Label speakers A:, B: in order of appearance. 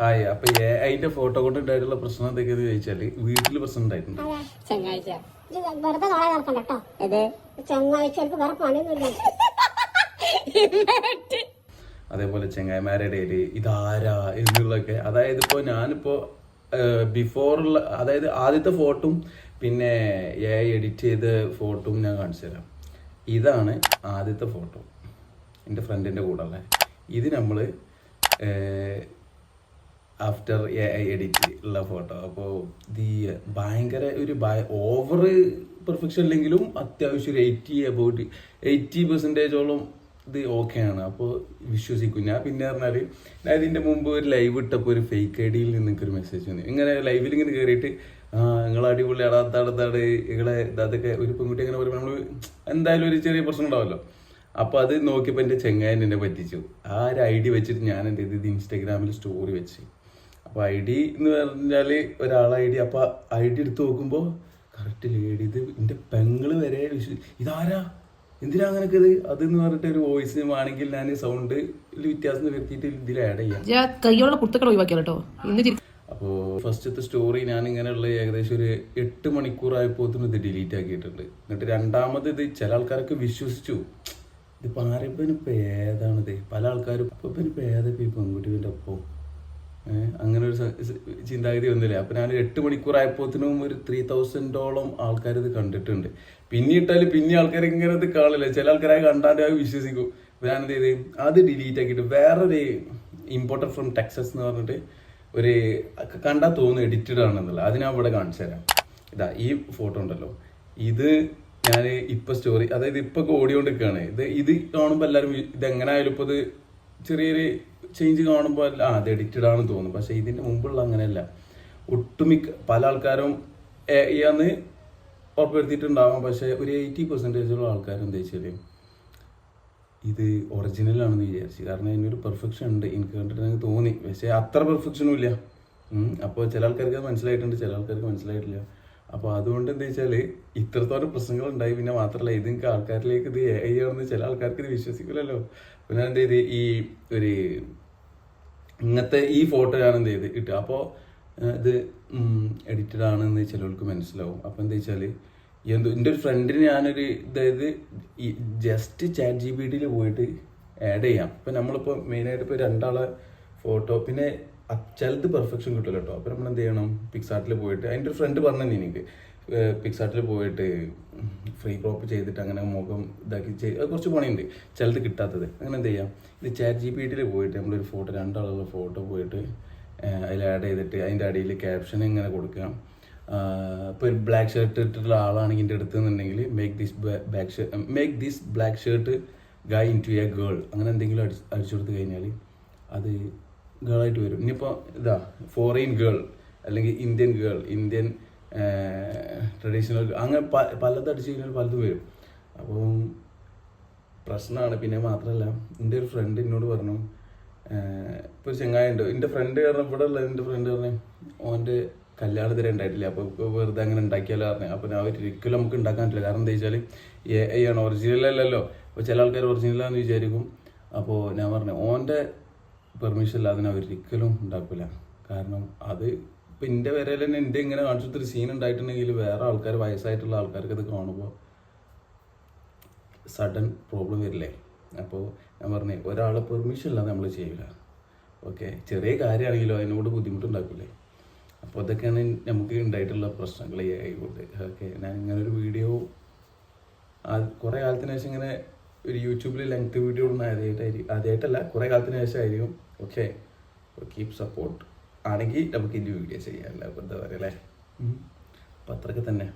A: Hi. അപ്പൊ അതിന്റെ photo കൊണ്ട് ഉണ്ടായിട്ടുള്ള പ്രശ്നം എന്തൊക്കെയാന്ന് ചോദിച്ചാല് വീട്ടില് പ്രശ്നം ഉണ്ടായിട്ടുണ്ട്. അതേപോലെ ചെങ്ങായിമാരുടെ ഇടയില് ഇതാരാ എന്നുള്ളതൊക്കെ, അതായത് ഇപ്പോ ഞാനിപ്പോ ബിഫോറുള്ള, അതായത് ആദ്യത്തെ ഫോട്ടോയും പിന്നെ എഡിറ്റ് ചെയ്ത ഫോട്ടോയും ഞാൻ കാണിച്ചു തരാം. ഇതാണ് ആദ്യത്തെ ഫോട്ടോ, എൻ്റെ ഫ്രണ്ടിൻ്റെ കൂടെ ഉള്ള. ഇത് നമ്മൾ ആഫ്റ്റർ എഡിറ്റ് ഉള്ള ഫോട്ടോ. അപ്പോൾ ഇത് ഭയങ്കര ഒരു ഓവർ പെർഫെക്ഷൻ ഇല്ലെങ്കിലും അത്യാവശ്യം ഒരു 80% ഇത് ഓക്കെയാണ്. അപ്പോൾ വിശ്വസിക്കും ഞാൻ. പിന്നെ പറഞ്ഞാൽ ഞാൻ ഇതിൻ്റെ മുമ്പ് ഒരു ലൈവ് ഇട്ടപ്പോൾ ഒരു ഫേക്ക് ഐ ഡിയിൽ നിന്ന് എനിക്കൊരു മെസ്സേജ് വന്നു. ഇങ്ങനെ ലൈവിൽ ഇങ്ങനെ കയറിയിട്ട് നിങ്ങൾ അടിപൊളി അടാത്താടത്താട് നിങ്ങളെ അതൊക്കെ ഒരു പെൺകുട്ടി അങ്ങനെ പറയുമ്പോൾ നമ്മൾ എന്തായാലും ഒരു ചെറിയ പ്രശ്നം ഉണ്ടാവല്ലോ. അപ്പോൾ അത് നോക്കിയപ്പോൾ എൻ്റെ ചെങ്ങായൻ എന്നെ പറ്റിച്ചു. ആ ഒരു ഐ ഡി വെച്ചിട്ട് ഞാൻ എൻ്റെ ഇത് ഇൻസ്റ്റാഗ്രാമിൽ സ്റ്റോറി വെച്ച്. അപ്പോൾ ഐ ഡി എന്ന് പറഞ്ഞാൽ ഒരാളെ ഐ ഡി. അപ്പോൾ ഐ ഡി എടുത്ത് നോക്കുമ്പോൾ കറക്റ്റ് ലേഡി, ഇത് എൻ്റെ പെങ്ങള് വരെ ഇതാരാ, എന്തിനാ അങ്ങനൊക്കെ ഇത് അതെന്ന് പറഞ്ഞിട്ട് ഒരു വോയിസ് വേണമെങ്കിൽ ഞാൻ സൗണ്ട് വ്യത്യാസം വരുത്തിയിട്ട് ഇതിൽ ആഡ് ചെയ്യാം. അപ്പോൾ ഫസ്റ്റത്തെ സ്റ്റോറി ഞാൻ ഇങ്ങനെയുള്ള ഏകദേശം ഒരു 8 മണിക്കൂറായപ്പോഴത്തേനും ഇത് ഡിലീറ്റ് ആക്കിയിട്ടുണ്ട്. എന്നിട്ട് രണ്ടാമത് ഇത് ചില ആൾക്കാരൊക്കെ വിശ്വസിച്ചു. ഇതിപ്പോൾ ആരെപ്പിനിപ്പോൾ ഏതാണിത്, പല ആൾക്കാരും അപ്പോൾ ഇനിയിപ്പോൾ ഏതൊക്കെ ഈ പെൺകുട്ടിൻ്റെ ഒപ്പം അങ്ങനെ ഒരു ചിന്താഗതി ഒന്നുമില്ല. അപ്പം ഞാൻ 8 മണിക്കൂറായപ്പോഴത്തേനും ഒരു 3000-ഓളം ആൾക്കാർ ഇത് കണ്ടിട്ടുണ്ട്. പിന്നെ ഇട്ടാൽ പിന്നെ ആൾക്കാർ ഇങ്ങനെ ഇത് കാണില്ല. ചില ആൾക്കാരെ കണ്ടാണ്ട് അത് വിശ്വസിക്കും. അപ്പം ഞാൻ എന്ത് ചെയ്ത് അത് ഡിലീറ്റ് ആക്കിയിട്ട് വേറൊരു ഇമ്പോർട്ടഡ് ഫ്രം ടെക്സസ് എന്ന് പറഞ്ഞിട്ട് ഒരു കണ്ടാൽ തോന്നുന്നു എഡിറ്റഡ് ആണെന്നുള്ളത്. അത് ഞാൻ ഇവിടെ കാണിച്ചു തരാം. ഇതാ ഈ ഫോട്ടോ ഉണ്ടല്ലോ, ഇത് ഞാൻ ഇപ്പം സ്റ്റോറി, അതായത് ഇപ്പം ഓടിക്കൊണ്ടിരിക്കുകയാണ്. ഇത് കാണുമ്പോൾ എല്ലാവരും ഇതെങ്ങനെ ആയാലും ഇപ്പോൾ ഇത് ചെറിയൊരു ചേഞ്ച് കാണുമ്പോൾ അത് എഡിറ്റഡ് ആണെന്ന് തോന്നും. പക്ഷേ ഇതിൻ്റെ മുമ്പുള്ള അങ്ങനെയല്ല. ഒട്ടുമിക്ക പല ആൾക്കാരും എന്ന് ഉറപ്പുവരുത്തിയിട്ടുണ്ടാവാം. പക്ഷേ ഒരു 80% ആൾക്കാർ എന്താ വെച്ചാൽ ഇത് ഒറിജിനലാണെന്ന് വിചാരിച്ചു. കാരണം അതിനൊരു പെർഫെക്ഷൻ ഉണ്ട്, എനിക്ക് കണ്ടിട്ട് എനിക്ക് തോന്നി. പക്ഷേ അത്ര പെർഫെക്ഷനും ഇല്ല. അപ്പോൾ ചില ആൾക്കാർക്ക് അത് മനസ്സിലായിട്ടുണ്ട്, ചില ആൾക്കാർക്ക് മനസ്സിലായിട്ടില്ല. അപ്പോൾ അതുകൊണ്ട് എന്താ വെച്ചാൽ ഇത്രത്തോളം പ്രശ്നങ്ങളുണ്ടായി. പിന്നെ മാത്രമല്ല ഇതിങ്ങൾക്ക് ആൾക്കാരിലേക്ക് ഇത് ആണെന്ന് ചില ആൾക്കാർക്ക് ഇത് വിശ്വസിക്കില്ലല്ലോ. പിന്നെ എന്ത് ചെയ്ത് ഈ ഒരു ഇങ്ങനത്തെ ഈ ഫോട്ടോ ഞാൻ എന്ത് ചെയ്ത് ഇട്ടു. അപ്പോൾ ഇത് എഡിറ്റഡ് ആണെന്ന് ചിലർക്ക് മനസ്സിലാവും. അപ്പോൾ എന്താ വെച്ചാൽ എൻ്റെ ഒരു ഫ്രണ്ടിന് ഞാനൊരു അതായത് ഈ ജസ്റ്റ് ChatGPT പോയിട്ട് ആഡ് ചെയ്യാം. ഇപ്പം നമ്മളിപ്പോൾ മെയിനായിട്ട് ഇപ്പോൾ രണ്ടാളെ ഫോട്ടോ പിന്നെ ചിലത് പെർഫെക്ഷൻ കിട്ടില്ല കേട്ടോ. അപ്പോൾ നമ്മൾ എന്ത് ചെയ്യണം, പിക്സാർട്ടിൽ പോയിട്ട്, അതിൻ്റെ ഒരു ഫ്രണ്ട് പറഞ്ഞു എനിക്ക് പിക്സാർട്ടിൽ പോയിട്ട് ഫ്രീ ക്രോപ്പ് ചെയ്തിട്ട് അങ്ങനെ മുഖം ഇതാക്കി അത് കുറച്ച് പണിയുണ്ട്, ചിലത് കിട്ടാത്തത്. അങ്ങനെ എന്ത് ചെയ്യാം, ഇത് ChatGPT പോയിട്ട് നമ്മളൊരു ഫോട്ടോ, രണ്ടാളുള്ള ഫോട്ടോ പോയിട്ട് അതിൽ ആഡ് ചെയ്തിട്ട് അതിൻ്റെ അടിയിൽ ക്യാപ്ഷൻ ഇങ്ങനെ കൊടുക്കാം. ഇപ്പോൾ ഒരു ബ്ലാക്ക് ഷർട്ട് ഇട്ടിട്ടുള്ള ആളാണെങ്കിൽ എൻ്റെ അടുത്ത് എന്നുണ്ടെങ്കിൽ make this black shirt guy into a എ ഗേൾ, അങ്ങനെ എന്തെങ്കിലും അടിച്ചു കൊടുത്ത് കഴിഞ്ഞാൽ അത് ഗേളായിട്ട് വരും. ഇനിയിപ്പോൾ ഇതാ ഫോറിൻ ഗേൾ അല്ലെങ്കിൽ ഇന്ത്യൻ ഗേൾ, ഇന്ത്യൻ ട്രഡീഷണൽ അങ്ങനെ പലത് അടിച്ചു കഴിഞ്ഞാൽ പലതും വരും. അപ്പം പ്രശ്നമാണ്. പിന്നെ മാത്രമല്ല എൻ്റെ ഒരു ഫ്രണ്ട് എന്നോട് പറഞ്ഞു, ഇപ്പോൾ ചെങ്ങായുണ്ട് എൻ്റെ ഫ്രണ്ട് കാരണം ഇവിടെ ഉള്ള എൻ്റെ ഫ്രണ്ട് പറഞ്ഞു ഓൻ്റെ കല്യാണത്തിന് ഉണ്ടായിട്ടില്ല, അപ്പോൾ വെറുതെ അങ്ങനെ ഉണ്ടാക്കിയാലോ പറഞ്ഞു. അപ്പോൾ ഞാൻ ഒരിക്കലും നമുക്ക് ഉണ്ടാക്കാൻ പറ്റില്ല. കാരണം എന്താ വെച്ചാൽ ആണ്, ഒറിജിനലല്ലല്ലോ. അപ്പോൾ ചില ആൾക്കാർ ഒറിജിനലാന്ന് വിചാരിക്കും. അപ്പോൾ ഞാൻ പറഞ്ഞു ഓൻ്റെ പെർമിഷൻ ഇല്ലാതെ ഞാൻ ഒരിക്കലും ഉണ്ടാക്കില്ല. കാരണം അത് ഇപ്പം എൻ്റെ വരെ തന്നെ എൻ്റെ ഇങ്ങനെ കാണിച്ചിട്ടൊരു സീൻ ഉണ്ടായിട്ടുണ്ടെങ്കിൽ വേറെ ആൾക്കാർ, വയസ്സായിട്ടുള്ള ആൾക്കാർക്ക് ഇത് കാണുമ്പോൾ സഡൻ പ്രോബ്ലം വരില്ലേ. അപ്പോൾ ഞാൻ പറഞ്ഞു ഒരാളെ പെർമിഷൻ ഇല്ലാതെ നമ്മൾ ചെയ്യില്ല. ഓക്കെ, ചെറിയ കാര്യമാണെങ്കിലോ അതിനോട് ബുദ്ധിമുട്ടുണ്ടാക്കില്ലേ. അപ്പോൾ അതൊക്കെയാണ് നമുക്ക് ഉണ്ടായിട്ടുള്ള പ്രശ്നങ്ങൾ ആയിക്കോട്ടെ. ഓക്കെ, ഞാൻ ഇങ്ങനെ ഒരു വീഡിയോ കുറേ കാലത്തിന് ശേഷം ഇങ്ങനെ ഒരു യൂട്യൂബിൽ ലെങ്ത് വീഡിയോ ഇടുന്ന ആദ്യമായിട്ടല്ല, കുറേ കാലത്തിന് ശേഷം ആയിരിക്കും. ഓക്കെ, കീപ് സപ്പോർട്ട് ആണെങ്കിൽ നമുക്ക് ഇനി വീഡിയോ ചെയ്യാമല്ലോ. അപ്പോൾ എന്താ പറയുക അല്ലേ, അപ്പോൾ അത്രയൊക്കെ തന്നെ.